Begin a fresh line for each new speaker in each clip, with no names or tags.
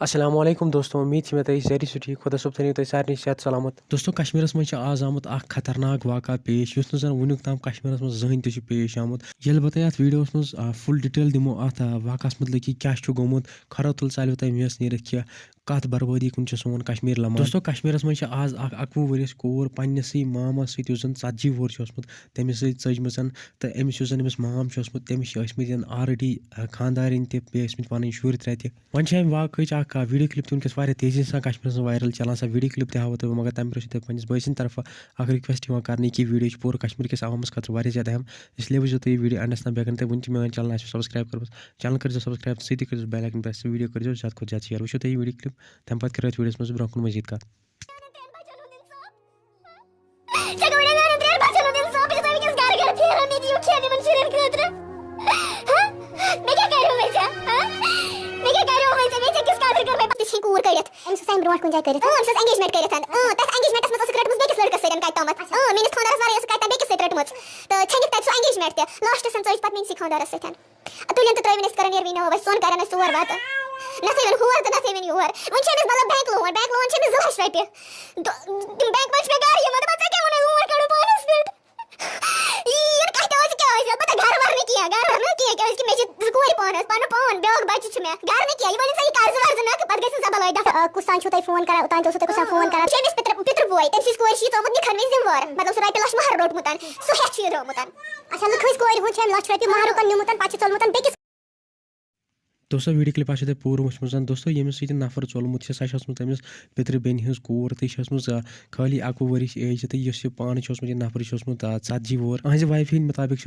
अस्सलामुअलैकुम दोस्तों, उम्मीद छे मे सारी ठीक खुदा सोब थो सारे सेहत सलामत। दोस्तों कश्मीरस मज आज आमुत खतरनाक वाक़ा पेश युस नज़ वुनुक ताम कश्मीरस मज जहन तह पेश आमुत। येल बत अत वीडियोस मज फुल डिटेल दिमो अत वाक़स मतलब कि क्या गोमुत खरो तुल चालो तह मेस नीरत कि कत बर्बादी कुन सोन कश्मीर लमान। दोस्तों कश्मीरस मज आज 21 वरियस कोर पन्नसै मामस सत युस 40 वोर ओसमुत तमिस चजम तो अमिस युस अमिस माम तमिस ऑलरेडी खानदारिन तह पन शुर त्रे तह वन वाकच वीडियो क्लिप तुनकस तेजी से कश्मीर वायरल चलान सा वीडियो क्लिप तह तो मगर तम पे पे बसन तरफ रिक्वेस्ट कर कि वीडियो पूरे कश्मीर किस आवामस खतर ज्यादा अहम इसलिए वो तुम वीडियो एंडस तक बेगन तुम मे चैनल सब्सक्राइब कर चैनल कर सब्सक्राइब सती कर बेल आइकन प्रेस वीडियो कर ज्यादा खुद ज्यादा शेयर वो वीडियो क्लिप तम पे कर वीडियो मज ब्रोह मजीद कत
कूर करित ब्रोट कुन जाय करित एंगेजमेंट करित तथ एंगेजमेंटस मस रटमस बेकिस लड़कस सदन कत तमत मेनिस खानदारस वारियस कत बेकिस सत रटमस तो छंगित तथ एंगेजमेंट ते लास्ट सन चोज पत मेनिस खानदारस सतन तुलिन त त्रविनस करन यरविनो वस सोन करन सोर बात नथेवन हुर त नथेवन युवर वन छमिस मतलब बैंक लोन छमिस 2 लाख रुपए तुम बैंक मच पे गार ये मत बचा के मन हुर कड़ो बोनस पेट यार कहता हो क्या हो पता घर भर में किया क्या इसकी मेज कोई पानस पानो पान ब्याग बच छ मैं घर में किया ये बोले सही कार्ज वर्ज ना पत गस जबल आइदा कुसान छुतै फोन करा उतान तो कुसान फोन करा छमिस पितर बोय तम सिस कोर शी तोमत नि खनमिस दिमवार मतलब सो राइट लक्ष महर रोट मुतन सो हेच रो मुतन अच्छा लखस कोर हो छम लक्ष रुपए महर उतन निमुतन पाछ चल मुतन बेकिस
दोस्तों वीडियो क्लिप आशो पूर वुचम दोस्तों यमिस सत नफर चोलमुत सो तमिस पितर बेन हज कोर तो खाली 21 वरिश एज तो यह पान यह नफर 40 वोर अहज वाइफ हिंद मुताबिक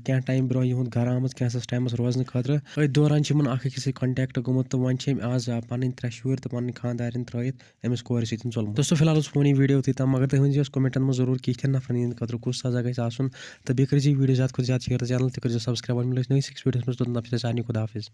क्या टाइम ब्रो यह घर आम कैंसस टाइमस रोजन खतर अथ दौरान अकिस कंटेक्ट गोमुत तो वन आज पन 3 शुर तो पन खानदारिन त्रयित अमिस कोर सत चोलमुत। दोस्तों फिलहाल फोन वीडियो तम मगर तुम वन कमेंटन में जरूर किन नफरन हंद खतर कुछ सजा गई तो बे कर वीडियो ज्यादा खुद ज्यादा शेयर चैनल तक सब्सक्राइब मिले नई वीडियो में तो सारे खुदा हाफिज।